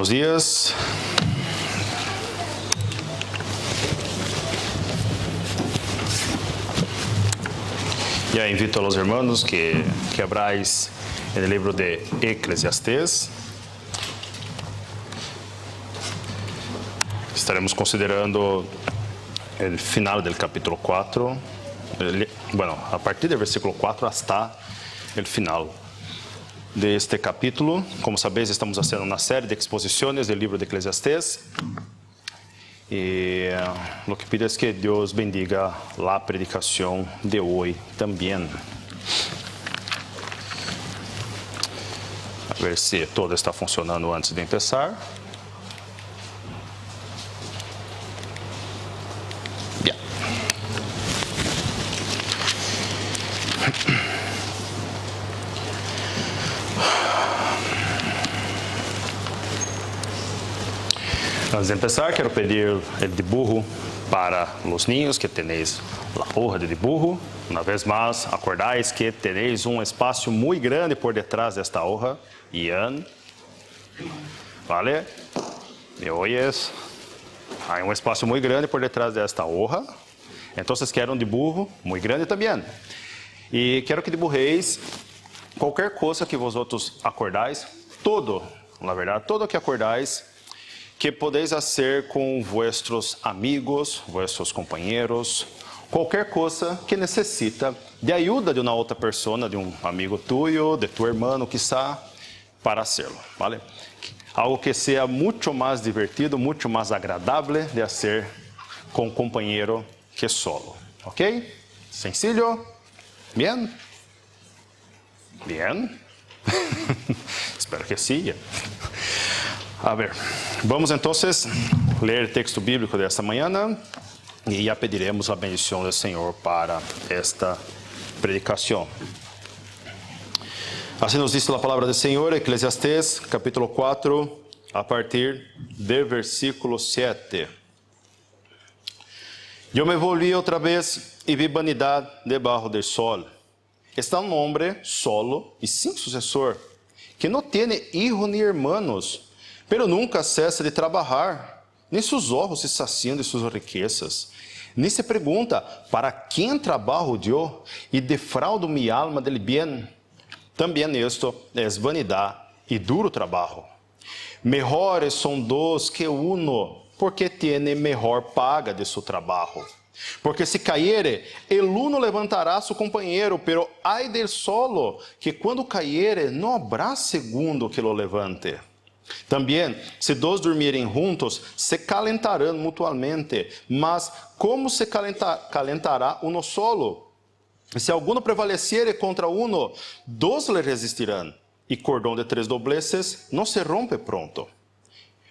Buenos días. Ya invito a los hermanos que abráis en el libro de Eclesiastés. Estaremos considerando el final del capítulo 4. Bueno, a partir del versículo 4 hasta el final de este capítulo. Como sabéis, estamos haciendo una serie de exposiciones del libro de Eclesiastés. Y lo que pido es que Dios bendiga la predicación de hoy también. A ver si todo está funcionando antes de empezar. Bien. Antes de empezar, quero pedir el dibujo para los niños que tenéis la hoja de dibujo. Una vez más, acordáis que tenéis un espacio muy grande por detrás de esta hoja. Ian, ¿vale? ¿Me oyes? Hay un espacio muy grande por detrás de esta hoja. Entonces, quero un dibujo muy grande también. E quero que dibujeis qualquer coisa que vosotros acordáis, todo, na verdade, todo que acordáis, que podeis fazer com vuestros amigos, vuestros companheiros, qualquer coisa que necessita de ajuda de uma outra pessoa, de um amigo tuyo, de tu hermano, quizá, para hacerlo, ¿vale? Algo que seja muito mais divertido, muito mais agradável de fazer com um companheiro que solo, ¿ok? Sencillo? Bien? Bien? Espero que sim. A ver, vamos entonces ler el texto bíblico de esta mañana y ya pediremos la bendición del Señor para esta predicación. Así nos dice la palabra del Señor, Eclesiastés capítulo 4, a partir del versículo 7. Yo me volví otra vez y vi vanidad debajo del sol. Está un hombre solo y sin sucesor, que no tiene hijos ni hermanos, pero nunca cessa de trabalhar, nem seus ojos se saciam de suas riquezas. Nem se pergunta, para quem trabalho eu e defraudo mi alma del bien? Também esto es vanidade e duro trabalho. Mejores são dos que uno, porque tiene mejor paga de su trabalho. Porque se caiere, el uno levantará su companheiro, pero ai del solo, que quando caiere, não habrá segundo que lo levante. Também, se dois dormirem juntos, se calentarão mutuamente, mas como se calentará uno solo? Se alguno prevaleciere contra uno, dos le resistirão, e cordão de 3 dobleces não se rompe pronto.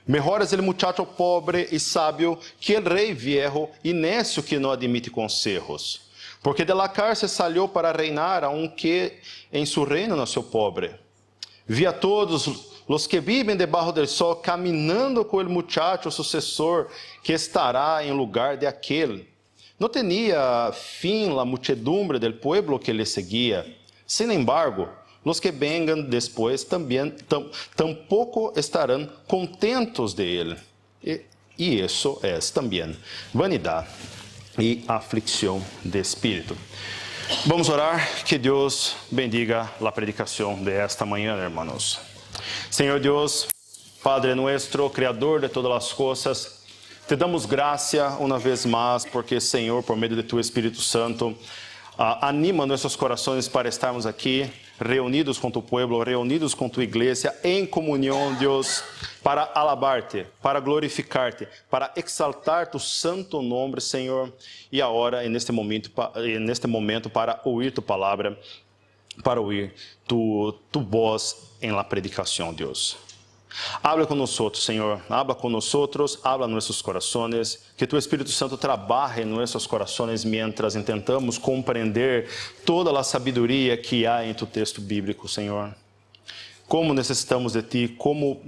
Mejor es el muchacho pobre e sábio que el rei viejo e necio que não admite consejos. Porque de la cárcel salió para reinar, aunque em su reino nació pobre. Vi a todos los que viven debajo del sol, caminando com el muchacho sucessor, que estará em lugar de aquel. No tenía fin la muchedumbre del pueblo que le seguía. Sin embargo, los que vengan después también tampoco estarán contentos de él. Y eso es también vanidad y aflicción de espíritu. Vamos a orar, que Dios bendiga la predicación de esta mañana, hermanos. Senhor Deus, Padre nuestro, Criador de todas as coisas, te damos graça uma vez mais, porque, Senhor, por meio de tu Espírito Santo, anima nossos corações para estarmos aqui, reunidos com tu pueblo, reunidos com tu igreja, em comunhão, Deus, para alabar-te, para glorificar-te, para exaltar tu santo nome, Senhor, e agora, neste momento, para ouvir tu palavra, para ouvir tu voz em la predicação, Deus. Habla con nosotros, Señor, habla con nosotros, habla en nuestros corazones, que tu Espíritu Santo trabaje en nuestros corazones mientras intentamos comprender toda la sabiduría que hay en tu texto bíblico, Señor. Como necesitamos de ti, como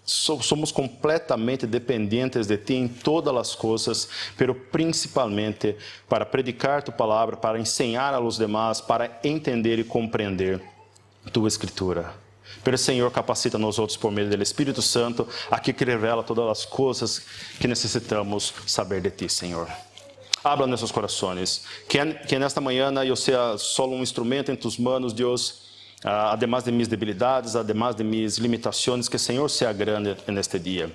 somos completamente dependentes de ti em todas as coisas, pero principalmente para predicar tu palavra, para ensinar a los demás, para entender e compreender tu escritura. Pero o Senhor capacita nós outros por meio do Espírito Santo, aqui que revela todas as coisas que necessitamos saber de Ti, Senhor. Habla nossos corações. Que nesta manhã eu seja só um instrumento em Tus manos, Deus. Además de minhas debilidades, además de minhas limitações, que o Senhor seja grande neste dia.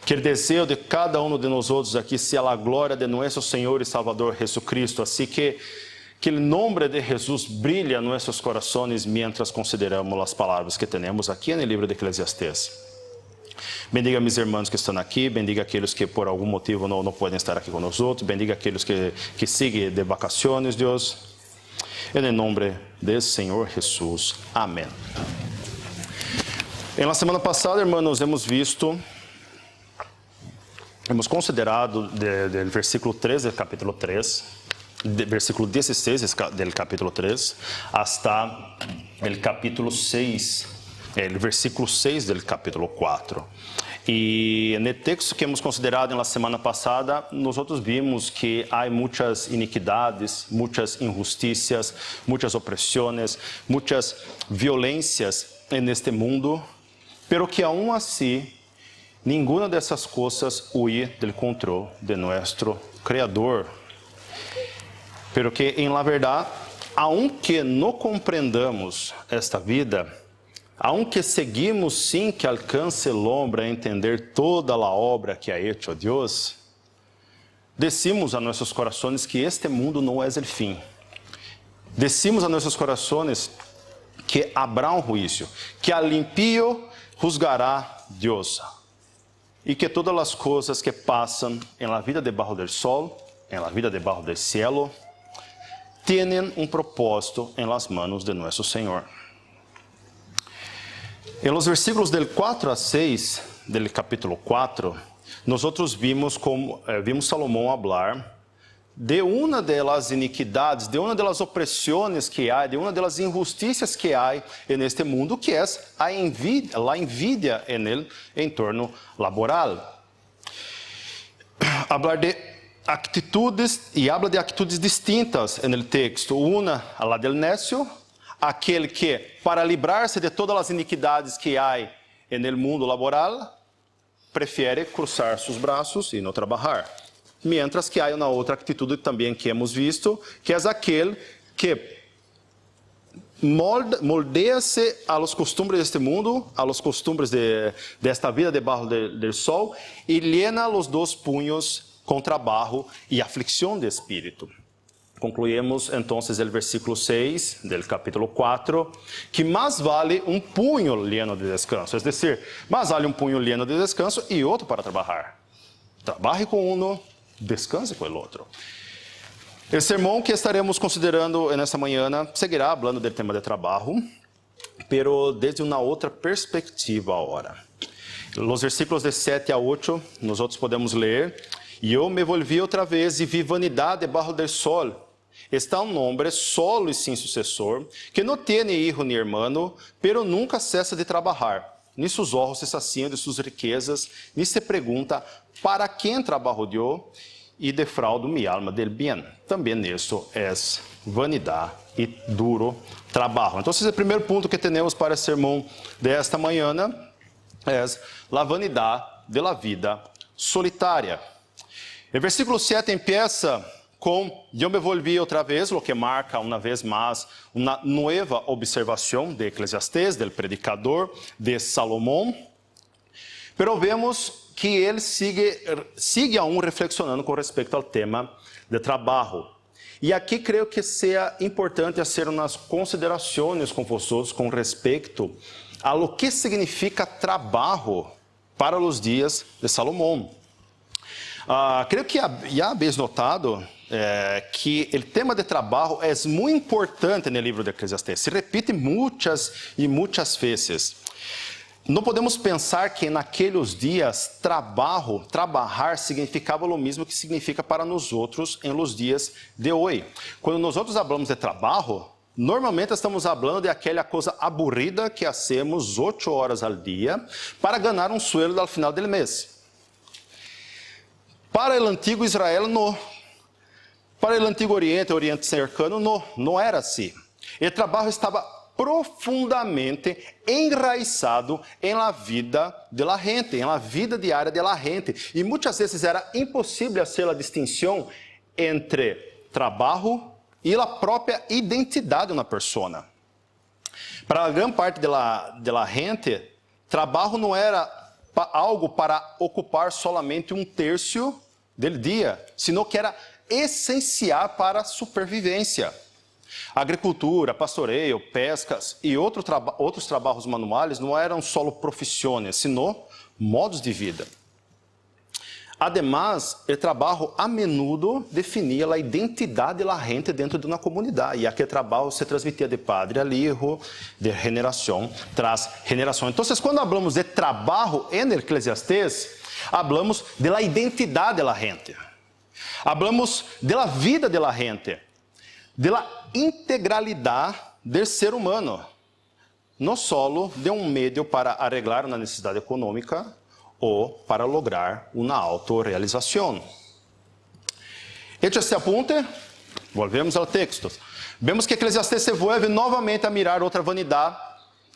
Que o desejo de cada um de nós outros aqui seja a glória de nosso Senhor e Salvador Jesucristo. Assim que o nome de Jesus brilhe em nossos corações mientras consideramos as palavras que temos aqui no livro de Eclesiastés. Bendiga meus irmãos que estão aqui, bendiga aqueles que por algum motivo não podem estar aqui conosco, bendiga aqueles que seguem de vacações, Deus. Em nome do Senhor Jesus. Amém. Na semana passada, irmãos, hemos considerado do versículo 3 do capítulo 3, versículo 16 do capítulo 3, hasta o capítulo 6, o versículo 6 do capítulo 4. E no texto que hemos considerado na semana passada, nós vimos que há muitas iniquidades, muitas injusticias, muitas opressões, muitas violências neste mundo, pero que aún assim, nenhuma dessas coisas huye do controle de nosso Criador. Pero que, em la verdade, aunque não compreendamos esta vida, aunque seguimos sin que alcance el hombre a entender toda a obra que ha hecho Deus, decimos a nossos corações que este mundo não é o fim. Decimos a nossos corações que habrá juízo, que al impío juzgará Deus, e que todas as coisas que passam em la vida debaixo do sol, em la vida debaixo do cielo, têm propósito em las manos de nosso Senhor. Em los versículos del 4 a 6 del capítulo 4, nós vimos Salomão falar de uma das iniquidades, de uma das opressões que há, de uma das injusticias que há neste mundo, que é a envidia en el entorno laboral. Hablar de atitudes, e habla de atitudes distintas no texto. Uma, a la del necio, aquele que, para livrar-se de todas as iniquidades que há no mundo laboral, prefere cruzar seus braços e não trabalhar. Mientras que há uma outra atitude também que hemos visto, que é aquele que moldea-se a los costumbres deste mundo, a los costumbres desta vida debaixo do sol, e llena os dois punhos com trabalho e aflicção de espírito. Concluímos então o versículo 6 do capítulo 4, que mais vale um punho lleno de descanso, é decir, mais vale um punho lleno de descanso e outro para trabalhar. Trabalhe com um, descanse com o outro. O sermão que estaremos considerando nesta manhã seguirá falando do tema de trabalho, pero desde uma outra perspectiva agora. Os versículos de 7 a 8, nós podemos ler: E eu me volvi outra vez e vi vanidade debaixo do sol. Está um homem solo e sem sucessor, que não tem hijo ni hermano, pero nunca cessa de trabalhar. Ni sus ojos se saciam de suas riquezas, ni se pergunta, para quem trabalho eu? E defraudo mi alma del bien. Também isso é vanidade e duro trabalho. Então, esse é o primeiro ponto que temos para o sermão desta manhã, é a vanidade de la vida solitária. O versículo 7 empieza com eu me volvi outra vez, o que marca uma vez mais uma nova observação de Eclesiastés, do predicador de Salomão. Pero vemos que ele sigue aún reflexionando com respeito ao tema de trabalho. E aqui creio que seja importante fazer umas considerações com vocês com respeito a lo que significa trabalho para os dias de Salomão. Creio que já habéis notado que o tema de trabalho é muito importante no livro de Eclesiastés. Se repite muitas e muitas vezes. Não podemos pensar que naqueles dias trabalhar significava o mesmo que significa para nós outros em los dias de hoje. Quando nós outros falamos de trabalho, normalmente estamos falando de aquela coisa aburrida que hacemos 8 horas ao dia para ganhar um sueldo ao final do mês. Para o antigo Israel, não. Para o antigo Oriente cercano, não era assim. O trabalho estava profundamente enraizado em la vida de la gente, em la vida diária de la gente. E muitas vezes era impossível fazer a distinção entre trabalho e a própria identidade de uma pessoa. Para a grande parte de la gente, trabalho não era algo para ocupar solamente um terço do dia, sino que era essencial para a supervivência. Agricultura, pastoreio, pescas e outros trabalhos manuais não eram só profissões, sino modos de vida. Además, o trabalho a menudo definia a identidade da gente dentro de uma comunidade, e aquele trabalho se transmitia de padre a hijo, de geração tras geração. Então, quando falamos de trabalho em Eclesiastés, falamos de la identidade da gente, falamos de la vida de la gente, de la integralidade do ser humano, não solo de um meio para arreglar uma necessidade econômica ou para lograr uma autorrealização. Hecho este apunte, volvemos ao texto. Vemos que Eclesiastés se vuelve novamente a mirar outra vanidade,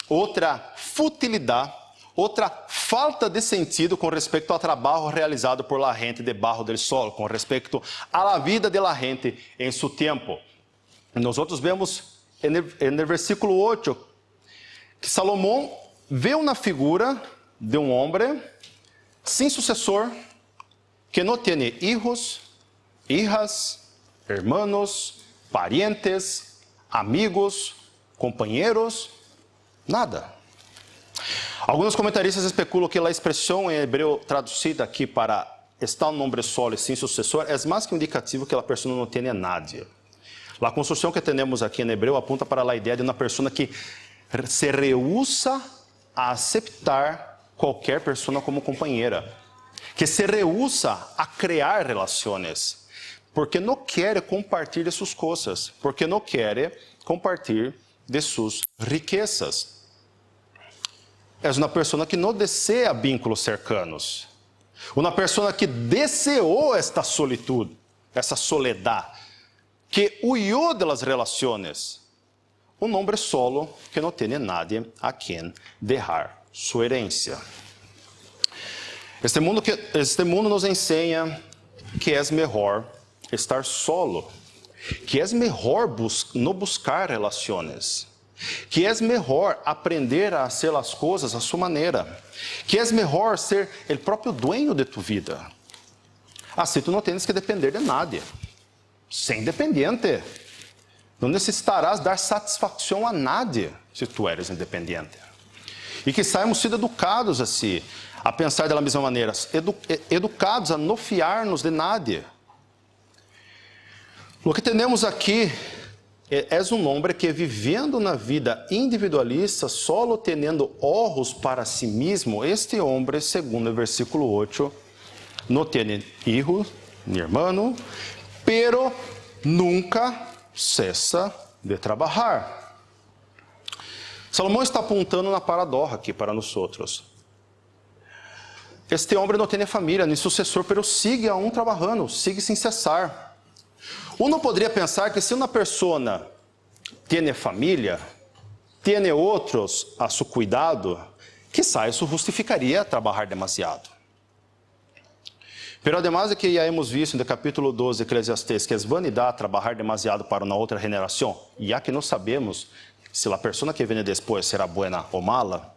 outra futilidade, outra falta de sentido com respeito ao trabalho realizado por la gente debaixo del sol, com respeito à la vida de la gente em seu tempo. Nós vemos no versículo 8 que Salomão vê uma figura de um homem sem sucessor, que não tem hijos, hijas, hermanos, parientes, amigos, companheiros, nada. Alguns comentaristas especulam que a expressão em hebreu traduzida aqui para estar um homem solo e sem sucessor é mais que indicativo que a pessoa não tem nadie. A construção que temos aqui em hebreu apunta para a ideia de uma pessoa que se rehúsa a aceitar qualquer pessoa como companheira, que se rehúsa a criar relações, porque não quer compartilhar de suas coisas, porque não quer compartilhar de suas riquezas. É uma pessoa que não deseja vínculos cercanos, uma pessoa que deseou esta solitude, essa soledade, que huyó de las relações, um homem solo que não tem nadie a quem deixar sua herência. Este mundo nos ensina que é melhor estar solo, que é melhor não buscar relações, que é melhor aprender a fazer as coisas à sua maneira, que é melhor ser o próprio dueño de tu vida. Assim tu não tens que depender de nadie. Ser independente. Não necessitarás dar satisfação a nadie se tu eres independente. E que saímos sido educados assim, a pensar da mesma maneira, educados a não fiar-nos de nadie. O que temos aqui é um homem que vivendo na vida individualista, solo tendo ojos para si mesmo, este homem, segundo o versículo 8, não tem hijo ni hermano, pero nunca cessa de trabalhar. Salomão está apontando uma paradoxa aqui para nós outros. Este homem não tem família, nem sucessor, pero sigue aún trabalhando, sigue sem cessar. Uno poderia pensar que se uma pessoa tem família, tem outros a seu cuidado, quizá isso justificaria trabalhar demasiado. Pero además de que já hemos visto no capítulo 12 de Eclesiastés que é vanidade trabalhar demasiado para uma outra geração, já que não sabemos se a pessoa que vem depois será boa ou mala,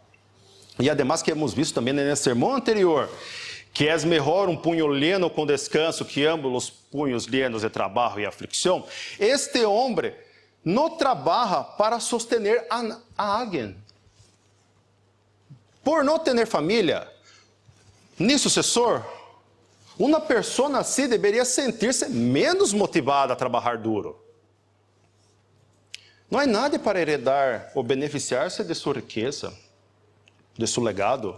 e además que hemos visto também no sermão anterior, que é melhor um punho lleno com descanso que ambos os punhos llenos de trabalho e aflição, este homem não trabalha para sostener a alguém. Por não ter família, nem sucessor, uma pessoa assim deveria sentir-se menos motivada a trabalhar duro. Não há nada para heredar ou beneficiar-se de sua riqueza, de seu legado.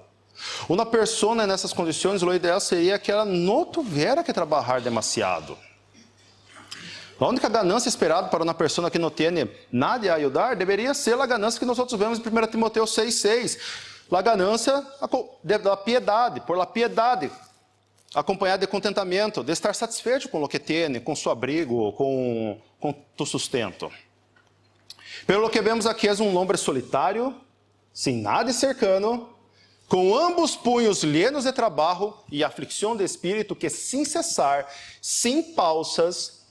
Uma pessoa nessas condições, o ideal seria que ela não tivesse que trabalhar demasiado. A única ganância esperada para uma pessoa que não tem nada a ajudar deveria ser a ganância que nós vemos em 1 Timoteo 6,6. A ganância da piedade, por la piedade, acompanhada de contentamento, de estar satisfeito com o que tem, com seu abrigo, com tu sustento. Pero lo que vemos aqui é um homem solitário, sem nada cercano, com ambos punhos llenos de trabalho e aflicção de espírito, que sem cessar, sem pausas,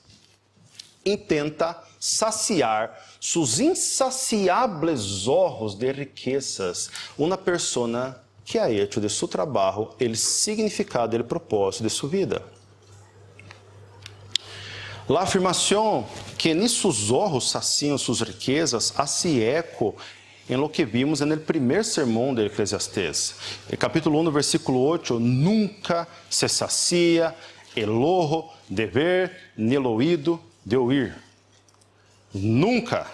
intenta saciar seus insaciáveis ojos de riquezas. Uma persona que ha hecho de seu trabalho o significado e o propósito de sua vida. A afirmação que nem seus ojos saciam suas riquezas hace eco em lo que vimos no primeiro sermão de Eclesiastés. No capítulo 1, versículo 8, nunca se sacia el ojo de ver, ni el oído de oír. Nunca.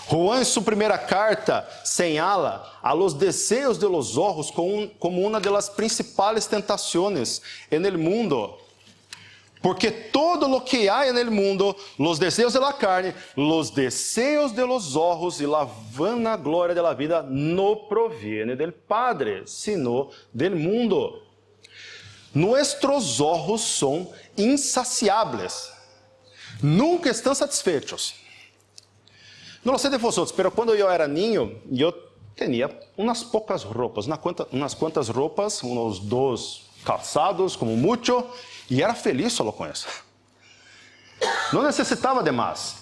Juan, em sua primeira carta, señala a los deseos de los ojos como uma de las principales tentaciones en el mundo. Porque todo lo que há en el mundo, los deseos de la carne, los deseos de los ojos y la vanagloria de la vida, no proviene del Padre, sino del mundo. Nuestros ojos son insaciables. Nunca estão satisfeitos. Não sei de vocês, mas quando eu era niño, eu tinha umas poucas roupas, umas quantas roupas, uns 2 calçados, como muito, e era feliz só com isso. Não necessitava de mais.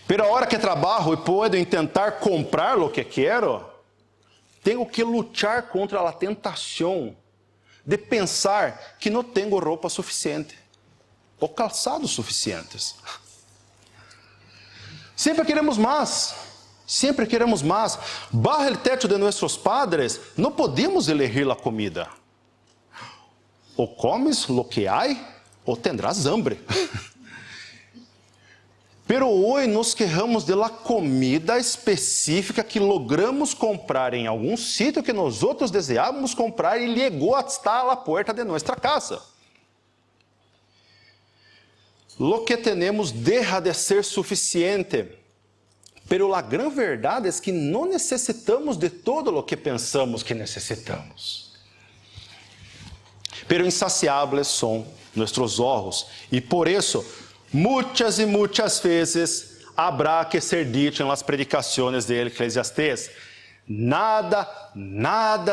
Pero a hora que trabalho e posso tentar comprar o que quero, tenho que lutar contra a tentação de pensar que não tenho roupa suficiente ou calçados suficientes. Sempre queremos mais. Sempre queremos mais. Bajo o teto de nossos padres, não podemos elegir a comida. Ou comes lo que hay, ou tendrás hambre. Pero hoje nos quejamos de la comida específica que logramos comprar em algum sítio que nós outros desejávamos comprar e chegou hasta a porta de nossa casa. Lo que tenemos deja de ser suficiente. Pero a grande verdade é que não necessitamos de todo o que pensamos que necessitamos. Pero insaciáveis são nossos ojos, e por isso, muitas e muitas vezes, habrá que ser dicho em las predicações de Eclesiastés: nada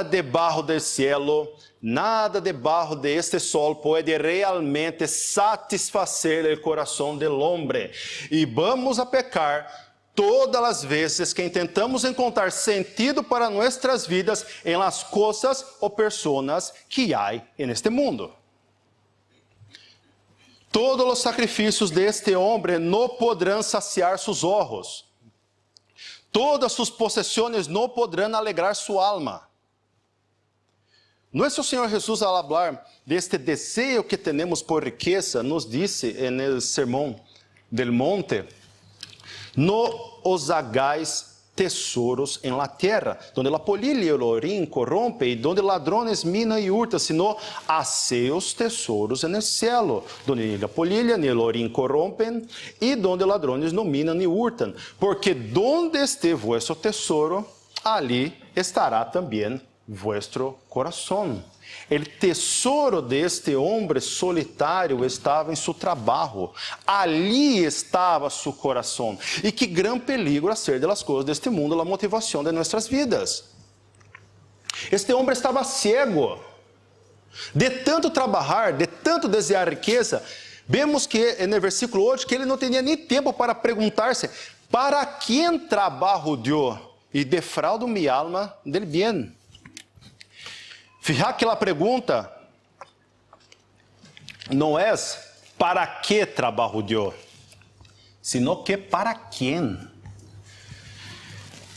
debaixo del cielo, nada debaixo de este sol pode realmente satisfacer o coração del hombre. E vamos a pecar todas as vezes que tentamos encontrar sentido para nossas vidas em las coisas ou personas que há neste mundo. Todos os sacrifícios deste homem não poderão saciar seus ojos. Todas suas possessões não poderão alegrar sua alma. Nosso Senhor Jesus, ao falar deste desejo que temos por riqueza, nos disse no Sermão del Monte: no os hagáis tesouros en la tierra, donde la polilla y el orín corrompe, y donde ladrones minan y hurtan, sino haceos tesouros en el cielo, donde ni la polilla ni el orín corrompen, y donde ladrones no minan ni hurtan. Porque donde esté vuestro tesoro, ali estará também vuestro coração. O tesouro deste homem solitário estava em seu trabalho. Ali estava seu coração. E que grande perigo a ser das coisas deste mundo, a motivação de nossas vidas. Este homem estava cego. De tanto trabalhar, de tanto desejar riqueza, vemos que no versículo 8 que ele não tinha nem tempo para perguntar-se: para quem trabalho eu e defraudo minha alma del bem? Fija que a pergunta não é para que trabalho eu, sino que para quem.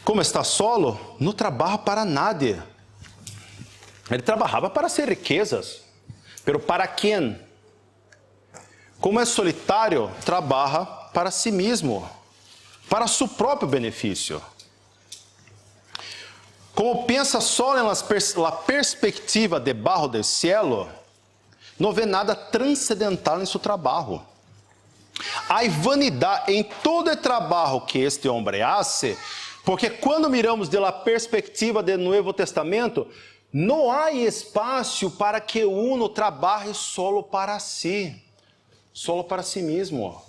Como está solo, não trabalha para nadie. Ele trabalhava para ser riquezas, pero para quem? Como é solitário, trabalha para si mesmo, para seu próprio benefício. Como pensa só na perspectiva debaixo do cielo, não vê nada transcendental em seu trabalho. Há vanidade em todo o trabalho que este homem hace, porque quando miramos da perspectiva do Novo Testamento, não há espaço para que uno trabalhe solo para si mesmo.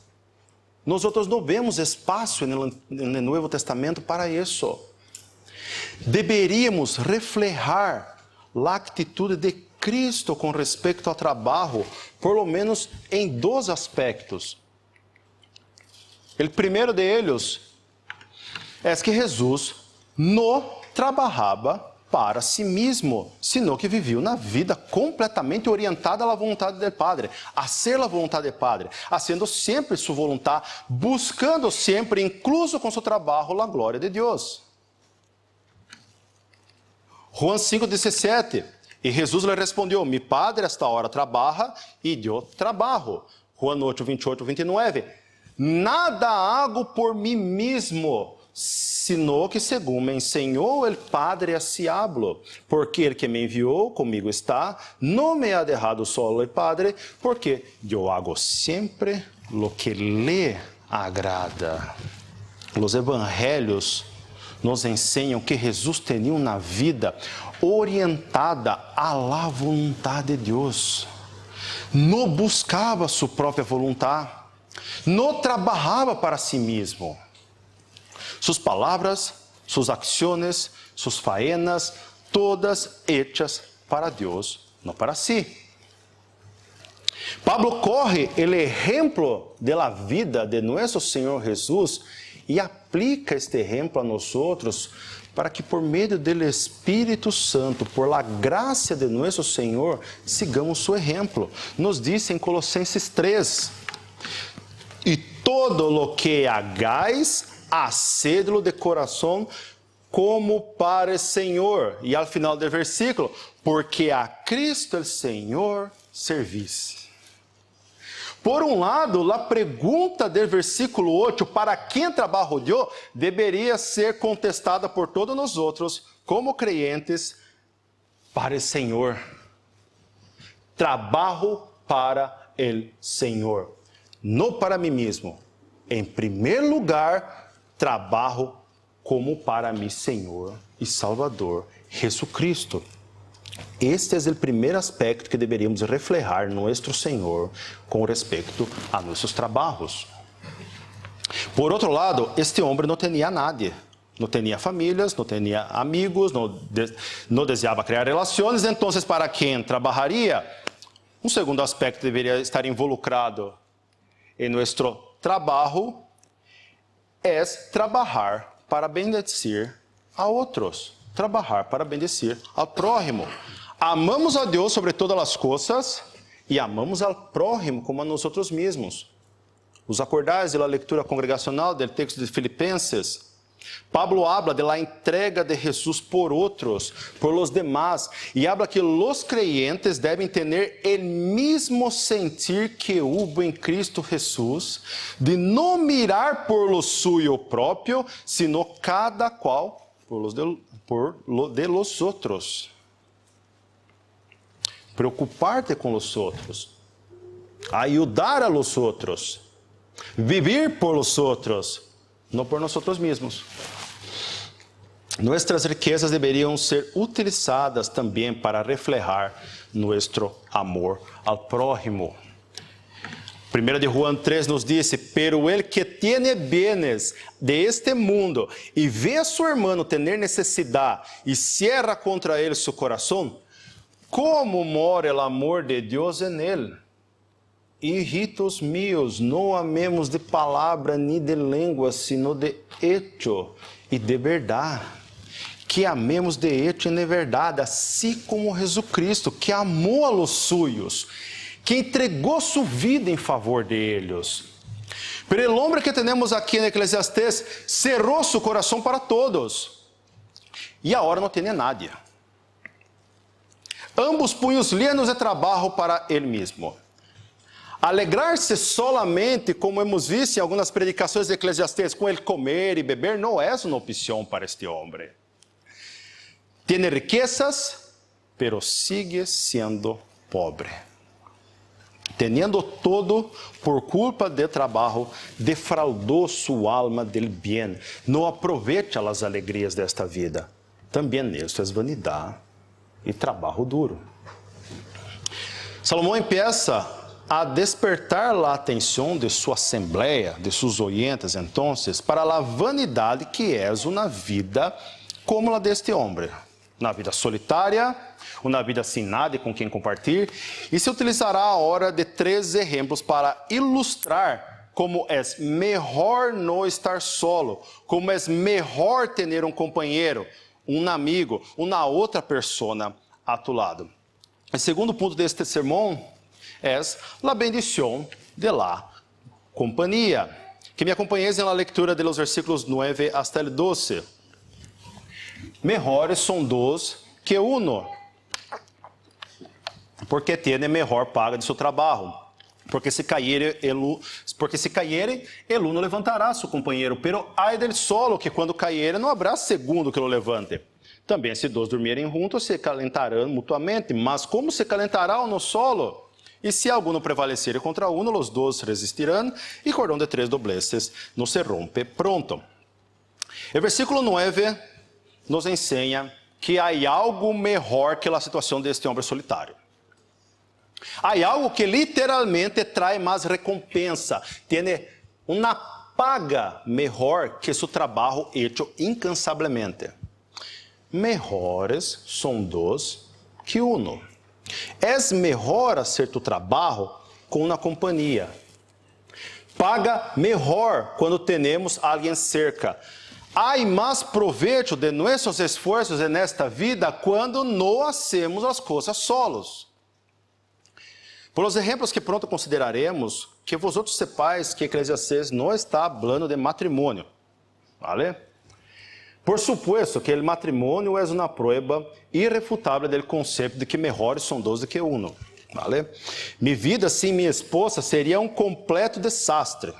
Nosotros no vemos espaço no Novo Testamento para isso. Deberíamos reflejar a atitude de Cristo com respeito ao trabalho, por lo menos em 2 aspectos. O primeiro deles é que Jesus não trabalhava para si mesmo, sino que viveu na vida completamente orientada à vontade do Padre, a ser a vontade do Padre, fazendo sempre sua vontade, buscando sempre, incluso com seu trabalho, a glória de Deus. Juan 5:17, e Jesus lhe respondeu: mi Padre esta hora trabalha e eu trabalho. Juan 8:28, 29, nada hago por mim mesmo, sino que según me enseñó el Padre así hablo, porque el que me envió comigo está, no me ha dejado solo el Padre, porque yo hago siempre lo que le agrada. Los evangelhos nos ensinam que Jesus tinha uma vida orientada à vontade de Deus. Não buscava sua própria vontade, não trabalhava para si mesmo. Suas palavras, suas ações, suas faenas, todas hechas para Deus, não para si. Pablo corre o exemplo da vida de nosso Senhor Jesus e aplica este exemplo a nós para que por meio do Espírito Santo, por la graça de nosso Senhor, sigamos seu exemplo. Nos diz em Colossenses 3, e todo lo que hagáis, hacedlo de coração como para o Senhor. E ao final do versículo, porque a Cristo el Senhor servis. Por um lado, a pergunta do versículo 8, para quem trabalho eu, deveria ser contestada por todos nós outros, como crentes, para o Senhor. Trabalho para o Senhor, não para mim mesmo. Em primeiro lugar, trabalho como para mi Senhor e Salvador, Jesucristo. Este é o primeiro aspecto que deveríamos reflejar nosso Senhor com respeito a nossos trabalhos. Por outro lado, este homem não tinha nadie, não tinha famílias, não tinha amigos, não desejava criar relações, então para quem trabalharia? Um segundo aspecto deveria estar involucrado em nosso trabalho é trabalhar para bendecir a outros, trabalhar para bendecir ao prójimo. Amamos a Deus sobre todas as coisas e amamos ao prójimo como a nós mesmos. Os acordares da leitura congregacional do texto de Filipenses, Pablo habla de la entrega de Jesus por outros, por los demás, e habla que los creyentes devem ter el mismo sentir que hubo em Cristo Jesus, de não mirar por lo suyo propio, sino cada qual por lo de los outros. Preocupar-te com os outros, ajudar a los outros, vivir por los outros, não por nós mesmos. Nossas riquezas deveriam ser utilizadas também para reflejar nosso amor ao prójimo. 1 de Juan 3 nos diz: pero el que tiene bienes de este mundo e vê a seu irmão ter necessidade e cierra contra ele seu coração, como mora o amor de Deus en él? Hijitos míos, não amemos de palavra ni de língua, sino de hecho e de verdade. Que amemos de hecho e de verdade, assim como Jesucristo, que amou a los suyos, que entregou sua vida em favor de eles. Pero el hombre que temos aqui em Eclesiastés cerrou seu coração para todos, e agora não tem nadie. Ambos punhos llenos de trabalho para ele mesmo. Alegrar-se solamente, como hemos visto em algumas predicações de Eclesiastés, com ele comer e beber, não é uma opção para este homem. Tem riquezas, pero sigue sendo pobre. Teniendo todo por culpa de trabalho, defraudou sua alma del bien. Não aproveita as alegrias desta vida. Também isso é vanidade e trabalho duro. Salomão empieza a despertar a atenção de sua assembleia, de seus oyentes, entonces, para a vanidade que é uma vida como a deste homem. Uma vida solitária, uma vida sem nada com quem compartilhar, e se utilizará agora de 3 exemplos para ilustrar como é melhor não estar solo, como é melhor ter um companheiro, um amigo, uma outra pessoa a tu lado. O segundo ponto deste sermão é a bendição de la companhia. Que me acompanhes na leitura de los versículos 9 hasta el 12. Mejores são 2 que 1, porque tiene mejor paga de seu trabalho. Porque se caírem, el uno levantará a seu companheiro, pero ai del solo, que quando caírem, não haverá segundo que lo levante. Também se 2 dormirem juntos, se calentarão mutuamente, mas como se calentará uno solo? E se alguno prevalecer contra uno, los 2 resistirão, e cordão de 3 dobleces não se rompe pronto. O versículo 9 nos ensina que há algo melhor que a situação deste homem solitário. Há algo que literalmente traz mais recompensa, tem uma paga melhor que seu trabalho hecho incansavelmente. Mejores são 2 que 1. É melhor fazer tu trabalho com uma companhia. Paga melhor quando temos alguém cerca. Há mais proveito de nossos esforços nesta vida quando não hacemos as coisas solos. Por os exemplos que pronto consideraremos, que vosotros sepais que Eclesiastes não está falando de matrimônio. ¿Vale? Por supuesto que o matrimônio é uma prova irrefutável do conceito de que melhores são 2 do que 1. ¿Vale? Minha vida sem minha esposa seria um completo desastre.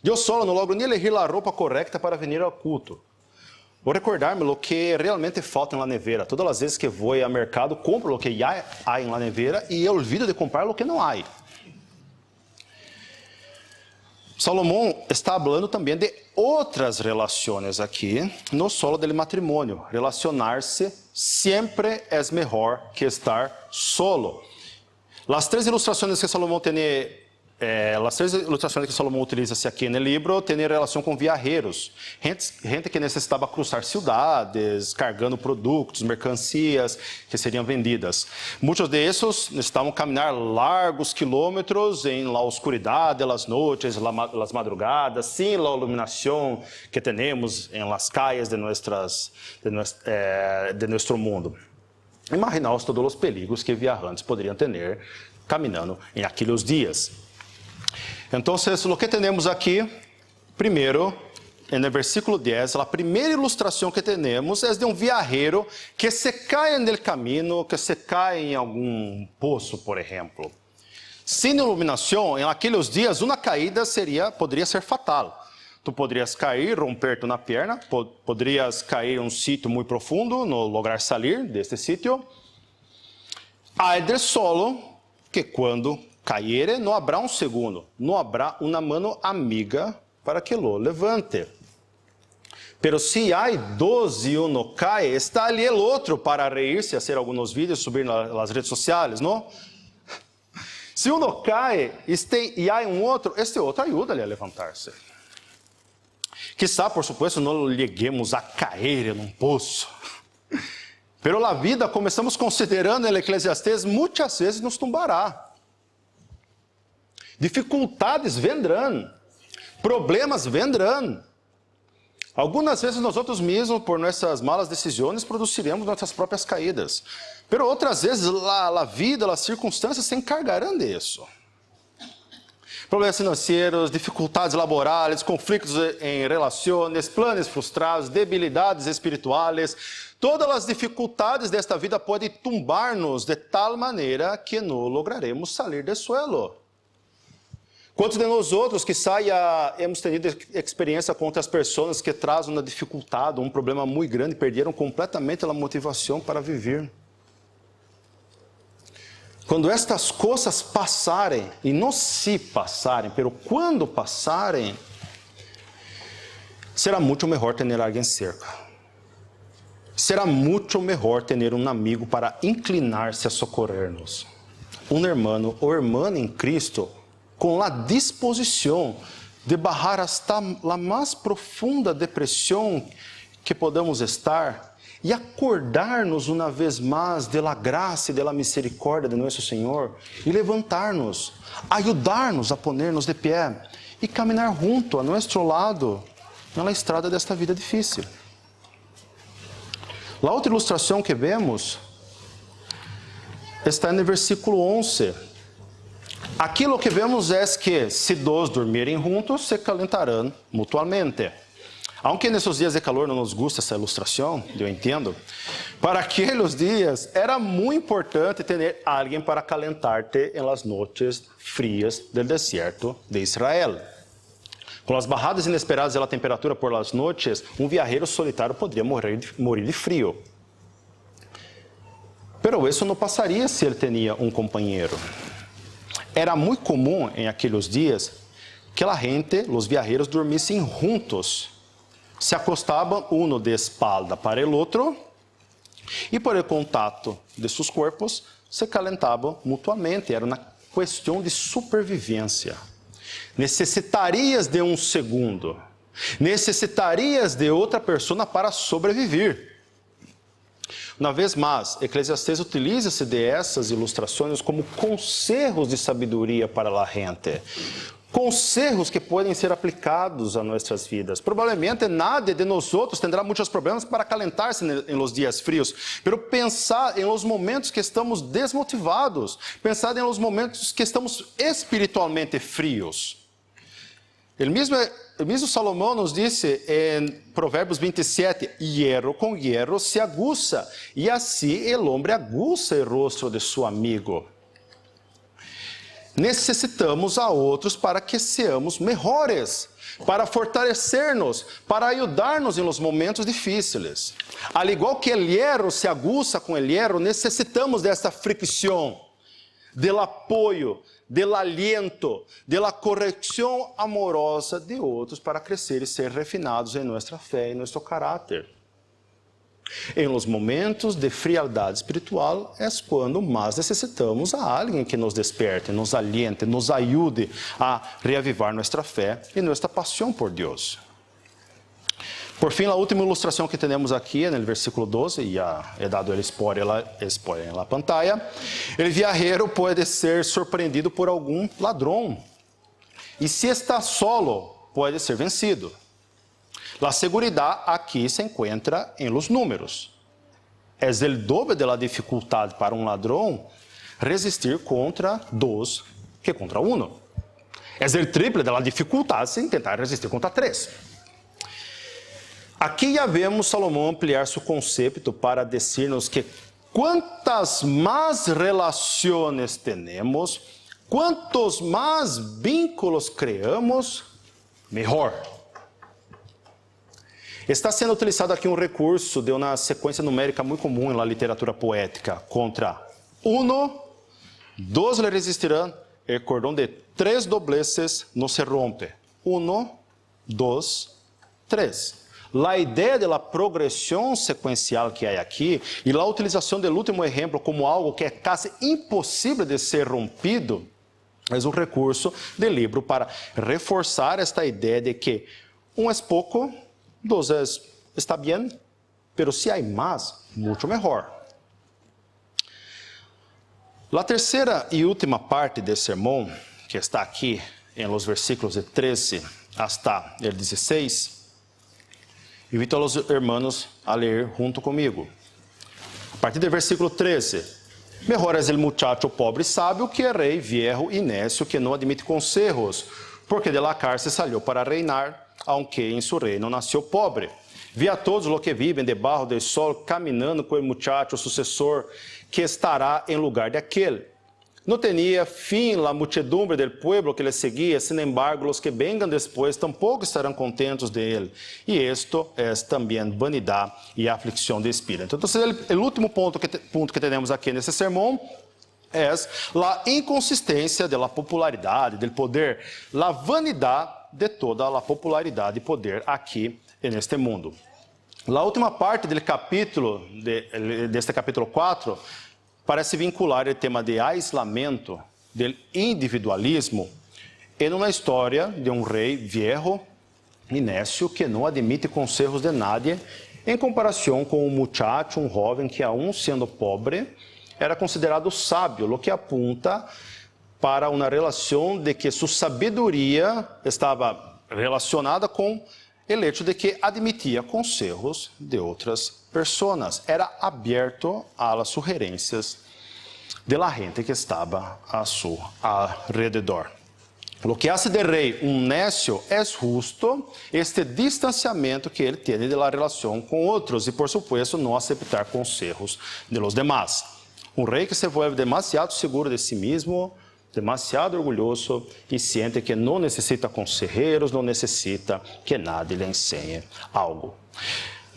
Eu solo não logro nem elegir a roupa correta para vir ao culto. Vou recordar-me o que realmente falta na nevera. Todas as vezes que vou ao mercado, compro o que já há na nevera e eu olvido de comprar o que não há. Salomão está falando também de outras relações aqui, não só do matrimônio. Relacionar-se sempre é melhor que estar solo. As 3 ilustrações que Salomão tem, as 3 ilustrações que Salomão utiliza aqui no livro têm relação com viajeros, gente que necessitava cruzar cidades, carregando produtos, mercancias que seriam vendidas. Muitos desses necessitavam caminhar largos quilômetros em la oscuridade, las noches, las madrugadas, sem la iluminação que temos em las calles de nosso mundo. Imaginaos todos os perigos que viajantes poderiam ter caminhando em aqueles dias. Então, o que temos aqui, primeiro, no versículo 10, a primeira ilustração que temos é de um viajero que se cai no caminho, que se cai em algum poço, por exemplo. Sem iluminação, em aqueles dias, uma caída poderia ser fatal. Tu poderias cair, romper-te na perna, poderias cair em um sítio muito profundo, não lograr sair deste sítio. Hay del solo, que quando caire, não haverá um segundo, não haverá uma mano amiga para que lo levante. Pero se há 2 e um cai, está ali o outro para reír-se, fazer alguns vídeos, subir nas redes sociais, não? Se um cai e há um outro, este outro ajuda-lhe a levantar-se. Quizá, por supuesto, não lleguemos a cair em um poço. Pero a vida, como estamos considerando em Eclesiastes, muitas vezes nos tumbará. Dificuldades vendrão, problemas vendrão. Algumas vezes nós outros mesmos, por nossas malas decisões, produziremos nossas próprias caídas. Pero outras vezes a vida, as circunstâncias se encargarão disso. Problemas financeiros, dificuldades laborais, conflitos em relações, planos frustrados, debilidades espirituais. Todas as dificuldades desta vida podem tumbar-nos de tal maneira que não lograremos sair do suelo. Quantos de nós outros, quizá, hemos tenido experiência com outras pessoas que trazem uma dificuldade, um problema muito grande, perderam completamente a motivação para viver. Quando estas coisas passarem, e não se passarem, pero quando passarem, será muito melhor ter alguém cerca. Será muito melhor ter um amigo para inclinar-se a socorrer-nos. un hermano o hermana en Cristo con la disposición de bajar hasta la más profunda depresión que podamos estar e acordar-nos uma vez mais de la graça e de la misericórdia de nosso Senhor e levantar-nos, ajudar-nos a poner-nos de pé e caminhar junto a nosso lado na estrada desta vida difícil. A outra ilustração que vemos está no versículo 11. Aqui o que vemos é que se dois dormirem juntos, se calentarão mutuamente. Aunque nesses dias de calor não nos gusta essa ilustração, eu entendo, para aqueles dias era muito importante ter alguém para calentar-te em las noites frias do deserto de Israel. Com as barradas inesperadas da temperatura por las noites, um viajero solitário poderia morir de frio. Pero isso não passaria se ele tinha um companheiro. Era muito comum em aqueles dias que a gente, os viajeros, dormissem juntos. Se acostavam um de espalda para o outro e por el contato de seus corpos se calentavam mutuamente. Era uma questão de supervivência. Necessitarias de um segundo. Necessitarias de outra pessoa para sobreviver. Uma vez mais, Eclesiastes utiliza-se de essas ilustrações como conselhos de sabedoria para a gente. Conselhos que podem ser aplicados a nossas vidas. Provavelmente nadie de nós terá muitos problemas para calentar-se em los dias frios, mas pensar em los momentos que estamos desmotivados, pensar em los momentos que estamos espiritualmente frios. O mesmo Salomão nos disse em Provérbios 27, hierro com hierro se aguça, e assim o homem aguça o rosto de seu amigo. Necessitamos a outros para que seamos melhores, para fortalecer-nos, para ajudar-nos em los momentos difíceis. Al igual que o hierro se aguça com o hierro, necessitamos dessa fricção, del apoio, del aliento, de la correção amorosa de outros para crescer e ser refinados em nossa fé e nosso caráter. Em los momentos de frialdade espiritual é quando mais necessitamos a alguém que nos desperte, nos aliente, nos ajude a reavivar nossa fé e nossa paixão por Deus. Por fim, a última ilustração que temos aqui, no versículo 12, e é dado o spoiler na pantalla, o viajero pode ser surpreendido por algum ladrão, e se está solo, pode ser vencido. A seguridade aqui se encontra em los números. É o dobro da dificuldade para um ladrão resistir contra dois que contra um. É o triple da dificuldade se tentar resistir contra três. Aqui já vemos Salomão ampliar seu conceito para dizer-nos que quantas mais relações temos, quantos mais vínculos criamos, melhor. Está sendo utilizado aqui um recurso de uma sequência numérica muito comum na literatura poética. Contra uno, dois le resistirão, el cordão de três dobleces não se rompe. Uno, dois, três. A ideia da progressão sequencial que há aqui e a utilização do último exemplo como algo que é quase impossível de ser rompido é um recurso do livro para reforçar esta ideia de que um é pouco, dois está bem, mas se há mais, muito melhor. A terceira e última parte desse sermão, que está aqui em los versículos de 13 hasta el 16, invito a los hermanos a ler junto comigo. A partir do versículo 13. Mejor es el muchacho pobre y sabio que el rey viejo y necio que no admite consejos, porque de la cárcel salió para reinar, aunque en su reino nació pobre. Vi a todos los que viven debajo del sol caminando con el muchacho sucesor que estará en lugar de aquel. No tenía fin la muchedumbre del pueblo que le seguía, sin embargo, los que vengan después tampoco estarán contentos de él. Y esto es también vanidad y aflicción de espíritu. Entonces, el último punto que tenemos aquí en este sermón es la inconsistencia de la popularidad, del poder, la vanidad de toda la popularidad y poder aquí en este mundo. La última parte del capítulo, de este capítulo 4, parece vincular o tema de aislamiento, do individualismo, em uma história de um rei viejo e necio que não admite conselhos de nadie, em comparação com um muchacho, um jovem que, aún sendo pobre, era considerado sábio, o que apunta para uma relação de que sua sabedoria estava relacionada com o hecho de que admitia conselhos de outras pessoas. Era aberto às sugerências de la gente que estava a seu alrededor. O que hace de rei um necio é justo este distanciamento que ele tem de la relação com outros e, por supuesto, não aceitar conselhos de los demás. Um rei que se vuelve demasiado seguro de si mesmo, demasiado orgulhoso e sente que não necessita conselheiros, não necessita que nadie lhe ensine algo.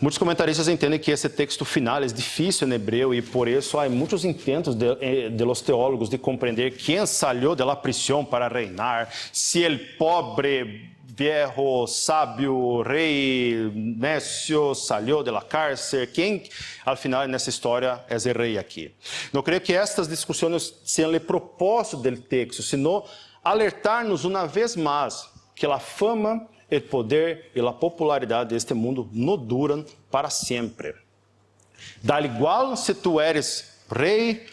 Muitos comentaristas entendem que esse texto final é difícil em hebreu e por isso há muitos intentos de los teólogos de compreender quem saiu da prisão para reinar, se o pobre, viejo, sábio, rei, necio saiu da cárcel, quem al final nessa história é o rei aqui. Não creio que estas discussões sejam o propósito do texto, sino alertar-nos uma vez mais que a fama, o poder e a popularidade deste mundo não duram para sempre. Da igual se tu eres rei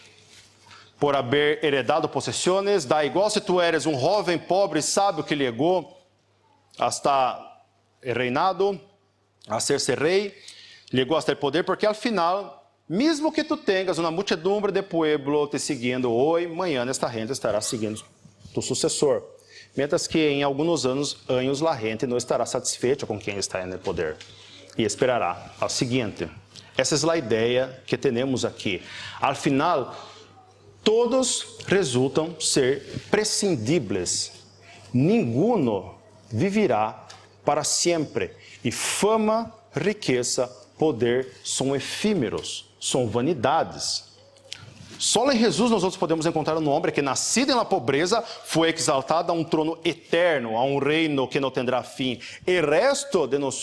por haver heredado possessões, da igual se tu eres um jovem pobre sábio que chegou hasta el reinado, a ser rei, chegou hasta o poder, porque al final, mesmo que tu tenhas uma multidumbre de pueblo te seguindo hoje, amanhã esta gente estará seguindo tu sucessor. Mientras que em alguns anos a gente não estará satisfeita com quem está no poder e esperará ao seguinte. Essa é a ideia que temos aqui. Al final, todos resultam ser prescindíveis. Ninguno vivirá para sempre. E fama, riqueza, poder são efímeros, são vanidades. Só em Jesus nós podemos encontrar um homem que, nascido na pobreza, foi exaltado a um trono eterno, a um reino que não terá fim. E resto de nós,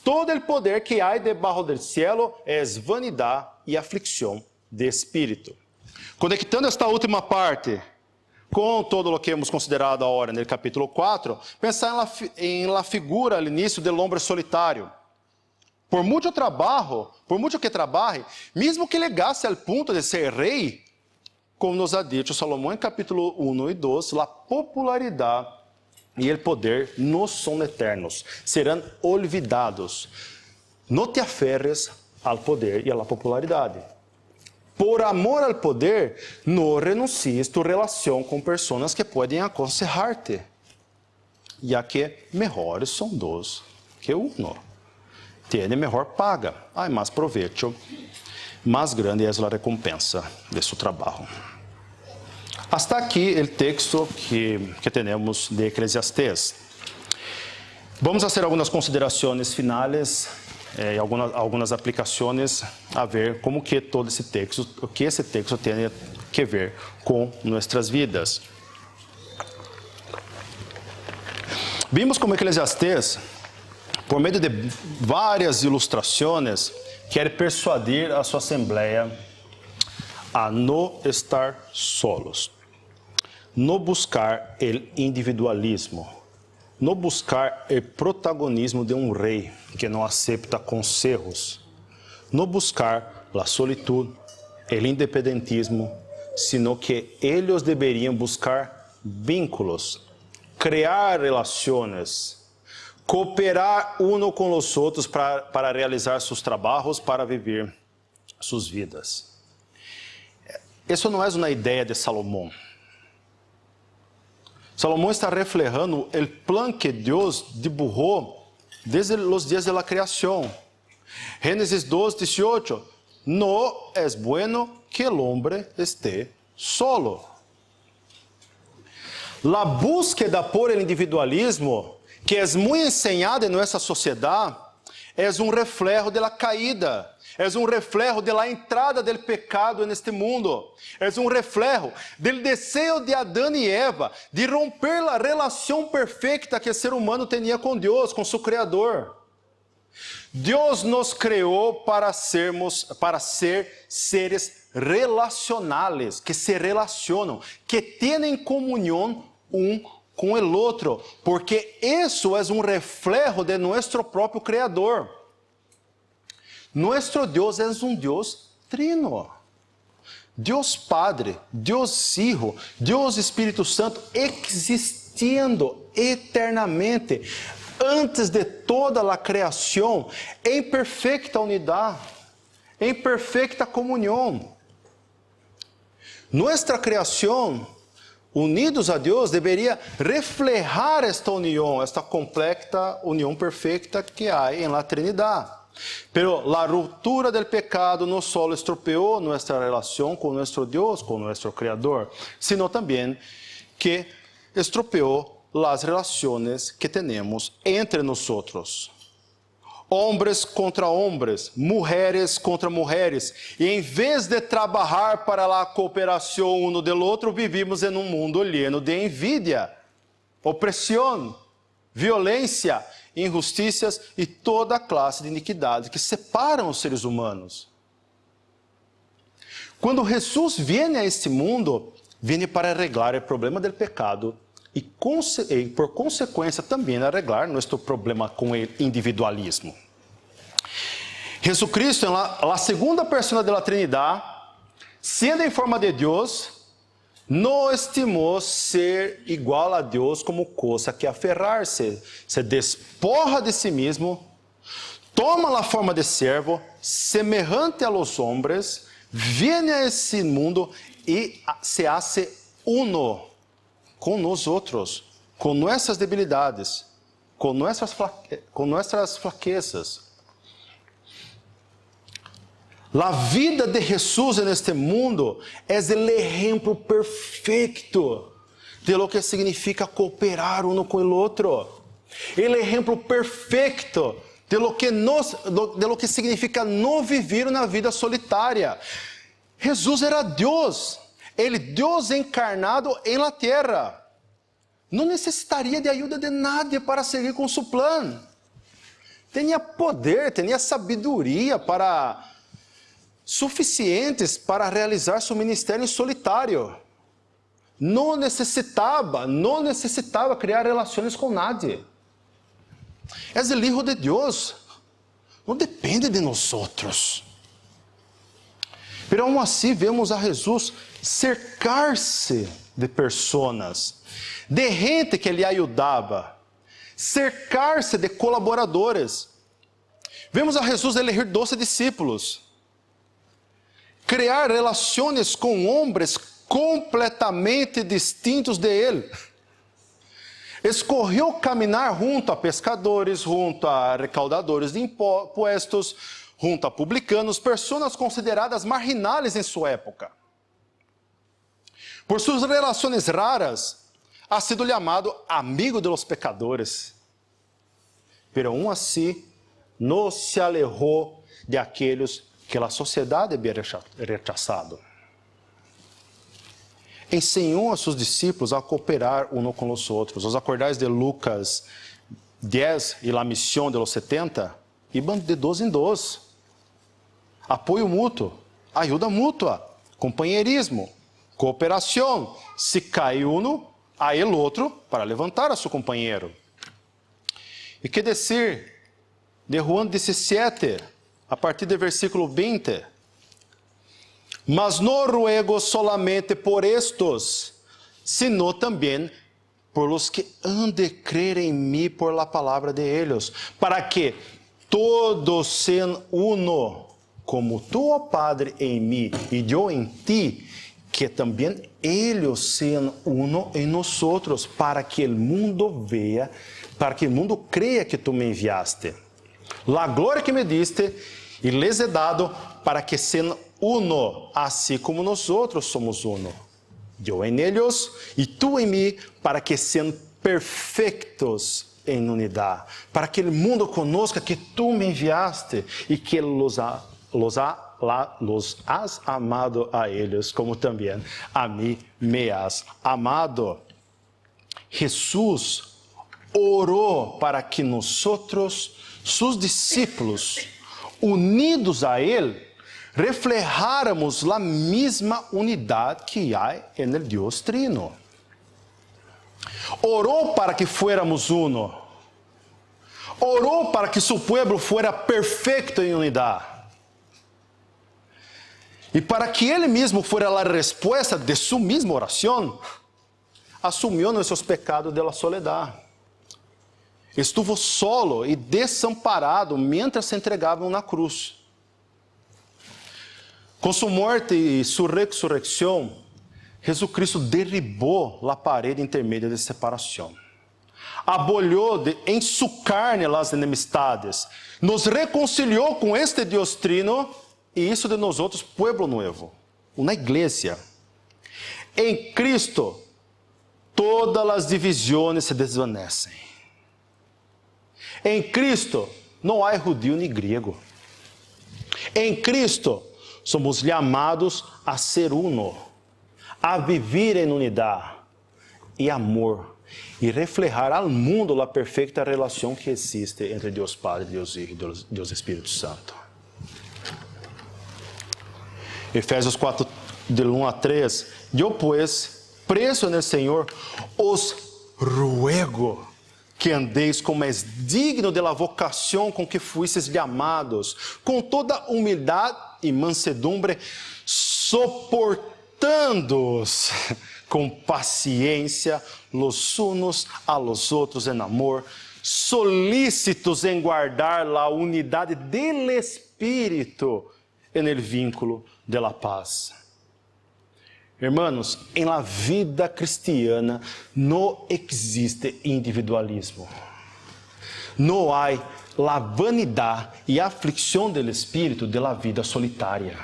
todo o poder que há debaixo do cielo é vanidade e aflicção de espírito. Conectando esta última parte com todo o que hemos considerado agora no capítulo 4, pensar em la figura al início do homem solitário. Por muito trabalho, por muito que trabalhe, mesmo que chegasse ao ponto de ser rei, como nos ha dito Salomão em capítulo 1 e 2, a popularidade e o poder não são eternos, serão olvidados. Não te aferres ao poder e à popularidade. Por amor ao poder, não renuncies tu relação com pessoas que podem aconselhar-te, já que melhores são dois que uno. Tiene mejor paga, hay más provecho, más grande es la recompensa de su trabajo. Hasta aqui o texto que temos de Eclesiastés. Vamos fazer algumas considerações finais e algumas aplicações a ver como que todo esse texto, o que esse texto tem que ver com nossas vidas. Vimos como Eclesiastés, por meio de várias ilustrações, quer persuadir a sua assembleia a não estar solos, não buscar o individualismo, não buscar o protagonismo de um rei que não aceita conselhos, não buscar a solitude, o independentismo, sino que eles deveriam buscar vínculos, criar relações, cooperar uno com os outros para realizar seus trabalhos, para viver suas vidas. Isso não é uma ideia de Salomão. Salomão está reflejando o plano que Deus dibujou desde os dias da criação. Gênesis 2:18. No es bueno que el hombre esté solo. La búsqueda por el individualismo, que é muito ensinada em nossa sociedade, é reflejo de la caída, é reflejo de la entrada del pecado neste mundo, é reflejo del desejo de Adão e Eva de romper a relação perfeita que o ser humano tinha com Deus, com seu Criador. Deus nos criou para ser seres relacionales, que se relacionam, que têm comunhão com o outro, porque isso é um reflejo de nosso próprio Criador. Nosso Deus é um Deus trino. Deus Padre, Deus Hijo, Deus Espírito Santo, existindo eternamente, antes de toda a criação, em perfeita unidade, em perfeita comunhão. Nossa criação, unidos a Deus, deveria reflejar esta união, esta completa união perfeita que há em la Trinidade. Pero la ruptura del pecado no solo estropeó nuestra relación con nuestro Dios, con nuestro Creador, sino también que estropeó las relaciones que tenemos entre nosotros. Hombres contra hombres, mujeres contra mujeres. E em vez de trabalhar para a cooperação uno del outro, vivimos em um mundo lleno de envidia, opressão, violência, injustiças e toda classe de iniquidades que separam os seres humanos. Quando Jesus vem a este mundo, vem para arreglar o problema do pecado e por consequência também arreglar nosso problema com o individualismo. Jesucristo, a segunda persona da Trinidade, sendo em forma de Deus, não estimou ser igual a Deus como coisa que aferrar-se. Se despoja de si mesmo, toma a forma de servo, semejante a los hombres, vem a esse mundo e se hace uno com nós outros, com nossas debilidades, com nossas fraquezas. A vida de Jesus neste mundo é o exemplo perfeito de lo que significa cooperar uno com o outro. O exemplo perfeito de lo que significa não viver na vida solitária. Jesus era Deus, Ele Deus encarnado em la terra. Não necessitaria de ajuda de nadie para seguir com seu plano. Tinha poder, tinha sabedoria suficientes para realizar seu ministério em solitário. Não necessitava criar relações com nadie. É o Hijo de Deus. Não depende de nós outros. Mas, aún assim, vemos a Jesus cercar-se de pessoas, de gente que lhe ajudava, cercar-se de colaboradores. Vemos a Jesus elegir 12 discípulos, criar relações com homens completamente distintos de ele. Escolheu caminhar junto a pescadores, junto a recaudadores de impostos, junto a publicanos, pessoas consideradas marginais em sua época. Por suas relações raras, ha sido chamado amigo de los pecadores. Pero aún assim, não se alejou de aqueles que a sociedade havia rechazado. Ensinou a seus discípulos a cooperar uns com os outros. Os acordais de Lucas 10 e a missão de los 70, iban de 12 em 12. Apoio mútuo, ajuda mútua, companheirismo, cooperação. Se cai uno, há el outro para levantar a seu companheiro. E que dizer de Juan 17, a partir do versículo 20. Mas não ruego solamente por estos, sino também por los que han de crer em mim por la palavra de ellos, para que todos sean uno, como tu, ó Padre, em mim e eu em ti, que também ellos sean uno em nosotros, para que o mundo vea, para que o mundo creia que tu me enviaste. La glória que me diste e les he dado para que sean uno, assim como nós outros somos uno. Eu em ellos e tu em mim, para que sean perfeitos em unidade, para que o mundo conozca que tu me enviaste e que los has amado a eles, como também a mim me has amado. Jesus orou para que nós, seus discípulos, unidos a Ele, reflejáramos a mesma unidade que há en el Dios Trino. Orou para que fuéramos uno. Orou para que su pueblo fuera perfecto em unidade. E para que Ele mesmo fuera a resposta de su misma oração, assumiu nossos pecados de la soledad. Estuvo solo e desamparado mientras se entregavam na cruz. Com sua morte e sua ressurreição, Jesucristo derribou a parede intermédia de separação. Aboliu em su carne as enemistades, nos reconciliou com este Deus Trino e isso de nós outros, pueblo nuevo, uma igreja. Em Cristo, todas as divisões se desvanecem. Em Cristo, não há judeu nem grego. Em Cristo, somos chamados a ser uno, a viver em unidade e amor, e reflejar ao mundo a perfeita relação que existe entre Deus Padre, Deus Filho e Deus Espírito Santo. Efésios 4, del 1 a 3, eu, pues, preso no Senhor, os ruego que andeis como é digno de la vocação com que fuistes chamados, com toda humildade e mansedumbre, soportando-os com paciência los unos a los outros em amor, solícitos em guardar la unidade del Espírito en el vínculo de la paz. Hermanos, em la vida cristiana não existe individualismo. Não há la vanidade e aflicção del espírito de la vida solitária.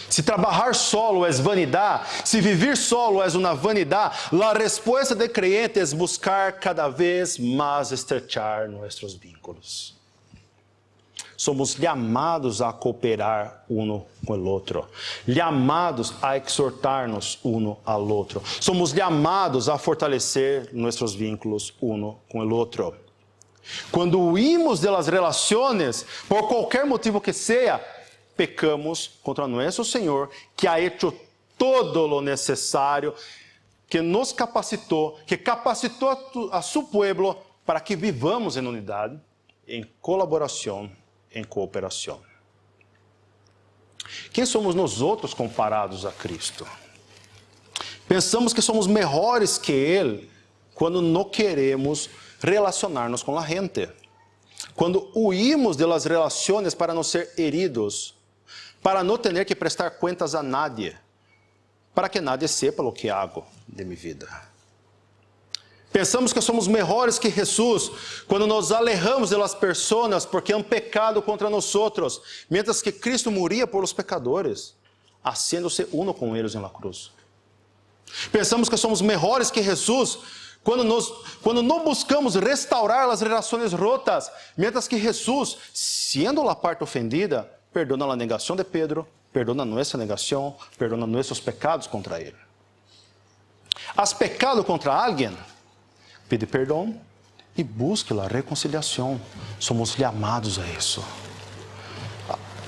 Se trabalhar solo é vanidade, se viver solo é uma vanidade, a resposta de creyente é buscar cada vez mais estrechar nossos vínculos. Somos chamados a cooperar uno com o outro, chamados a exortar-nos uno ao outro. Somos chamados a fortalecer nossos vínculos uno com o outro. Quando huimos das relações, por qualquer motivo que seja, pecamos contra nosso Senhor, que ha hecho todo lo necessário, que nos capacitou, que capacitou a su pueblo para que vivamos em unidade, em colaboração, em cooperação. Quem somos nós outros comparados a Cristo? Pensamos que somos melhores que Ele quando não queremos relacionar-nos com a gente. Quando huimos das relações para não ser heridos, para não ter que prestar contas a nadie, para que nadie sepa o que hago de minha vida. Pensamos que somos melhores que Jesus quando nos alejamos das pessoas porque han pecado contra nós, mientras que Cristo moria por los pecadores, haciéndose uno com eles na cruz. Pensamos que somos melhores que Jesus quando não buscamos restaurar as relações rotas, mientras que Jesus, sendo a parte ofendida, perdona a negação de Pedro, perdona nossa negação, perdona nossos pecados contra ele. Has pecado contra alguém? Pede perdão e busque a reconciliação. Somos chamados a isso.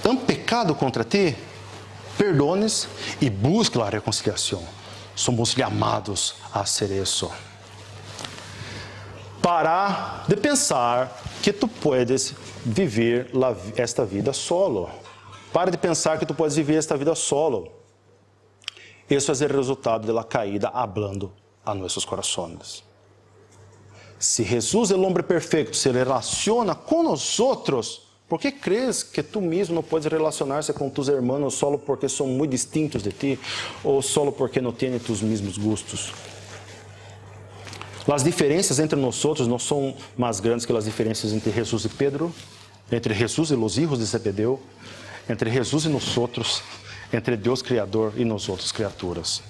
Han pecado contra ti? Perdones e busque a reconciliação. Somos chamados a ser isso. Parar de pensar que tu puedes viver esta vida solo. Para de pensar que tu puedes viver esta vida solo. Isso é o resultado da caída hablando a nossos corações. Se Jesus, o homem perfeito, se relaciona com nós outros, por que crees que tu mesmo não podes relacionar-se com tus hermanos solo porque são muito distintos de ti ou solo porque não têm tus mesmos gustos? As diferenças entre nós outros não são mais grandes que as diferenças entre Jesus e Pedro, entre Jesus e os filhos de Zebedeu, entre Jesus e nós outros, entre Deus Criador e nós outros criaturas.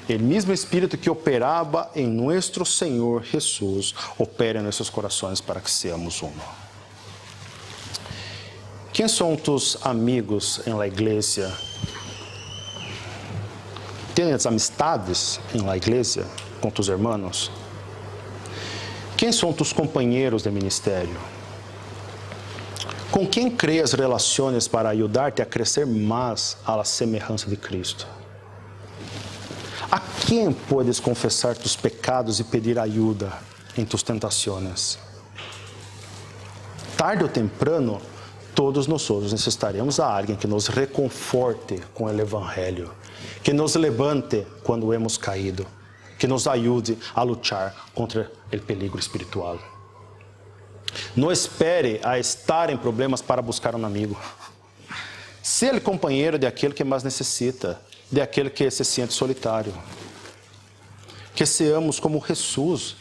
O mesmo Espírito que operava em nosso Senhor Jesus, opera em nossos corações para que seamos uno. Quem são tus amigos em la igreja? Tens amistades em la igreja com tus hermanos? Quem são tus companheiros de ministério? Com quem creas relações para ajudar-te a crescer mais à la semelhança de Cristo? A quem podes confessar tus pecados e pedir ajuda em tus tentações? Tarde ou temprano, todos nós necessitaremos a alguém que nos reconforte com o Evangelho, que nos levante quando hemos caído, que nos ajude a lutar contra o perigo espiritual. Não espere a estar em problemas para buscar um amigo. Seja o companheiro de aquele que mais necessita, de aquele que se sente solitário. Que seamos como Jesus,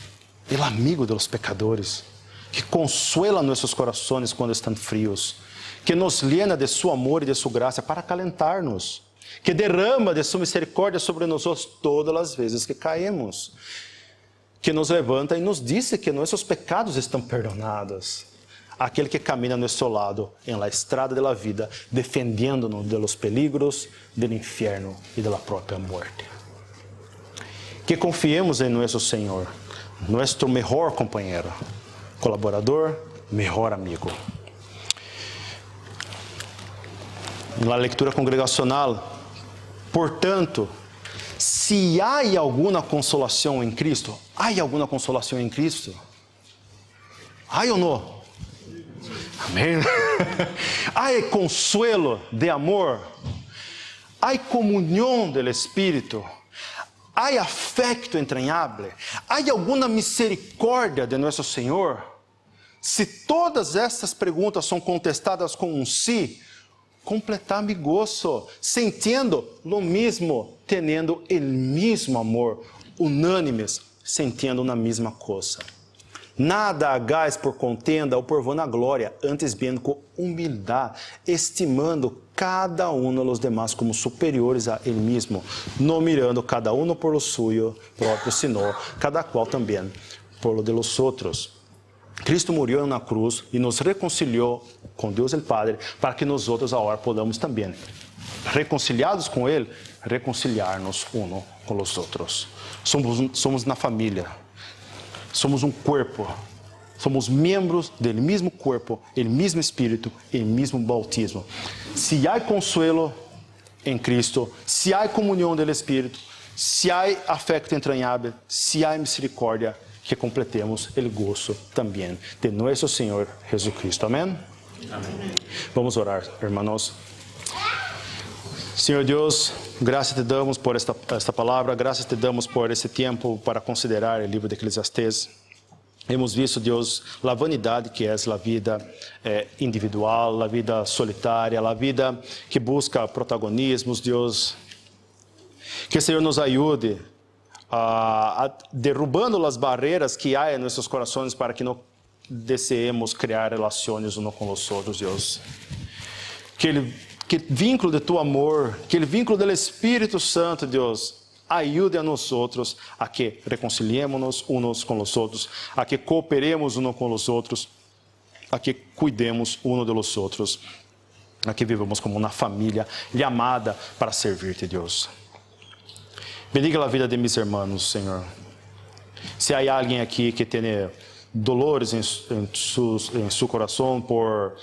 o amigo dos pecadores, que consuela nossos corações quando estão frios, que nos llena de seu amor e de sua graça para calentar-nos, que derrama de sua misericórdia sobre nós todas as vezes que caímos, que nos levanta e nos diz que nossos pecados estão perdonados. Aquele que caminha a nosso lado em la estrada da vida, defendendo-nos de los peligros do inferno e da própria morte. Que confiemos em nosso Senhor, nosso melhor companheiro, colaborador, melhor amigo. Na leitura congregacional, portanto, se há alguma consolação em Cristo, há alguma consolação em Cristo? Há ou não? Amém? Há consuelo de amor? Há comunhão do Espírito? Há afecto entranhável? Há alguma misericórdia de nosso Senhor? Se todas estas perguntas são contestadas com um sim, completar-me gozo, sentindo o mesmo, tendo o mesmo amor, unânimes, sentindo na mesma coisa. Nada hagáis por contenda ou por vanagloria, antes bem com humildade, estimando cada um dos demais como superiores a ele mesmo, não mirando cada um por lo suyo próprio, senão cada qual também por lo de los outros. Cristo morreu na cruz e nos reconciliou com Deus o Padre, para que nós outros agora podamos também, reconciliados com Ele, reconciliar-nos uns com os outros. Somos na família, somos um corpo, somos membros do mesmo corpo, o mesmo Espírito, o mesmo bautismo. Se há consuelo em Cristo, se há comunhão do Espírito, se há afecto entranhável, se há misericórdia, que completemos o gozo também de nosso Senhor Jesucristo. Amém? Amém. Vamos orar, hermanos. Senhor Deus, graças te damos por esta palavra, graças te damos por esse tempo para considerar o livro de Eclesiastés. Hemos visto, Deus, a vanidade que é a vida individual, a vida solitária, a vida que busca protagonismos, Deus. Que o Senhor nos ajude derrubando as barreiras que há em nossos corações para que não deseemos criar relações uns com os outros, Deus. Que vínculo de tu amor, que o vínculo do Espírito Santo, Deus, ajude a nós outros a que reconciliemos uns com os outros, a que cooperemos uns com os outros, a que cuidemos uns dos outros, a que vivamos como uma família chamada para servir-te, Deus. Bendiga a vida de mis hermanos, Senhor. Se há alguém aqui que tem dolores em seu coração por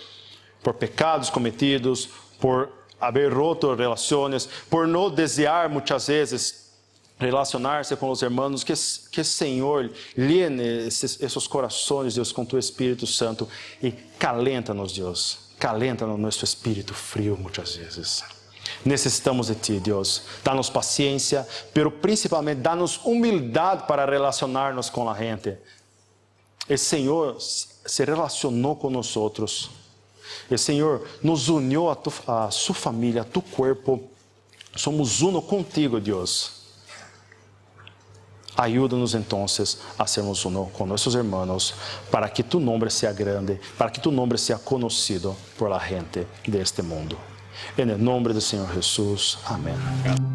pecados cometidos, por haver roto relações, por não desejar muitas vezes relacionar-se com os irmãos, que Senhor llene esses corações, Deus, com tu Espírito Santo e calenta-nos, Deus. Calenta-nos nosso espírito frio muitas vezes. Necessitamos de ti, Deus. Dá-nos paciência, pero principalmente dá-nos humildade para relacionar-nos com a gente. O Senhor se relacionou com nós outros. O Senhor nos uniu a sua família, a tu corpo. Somos uno contigo, Deus. Ajuda-nos então a sermos uno com nossos irmãos, para que tu nome seja grande, para que tu nome seja conhecido por la gente deste mundo. En el nombre del Señor Jesús. Amén.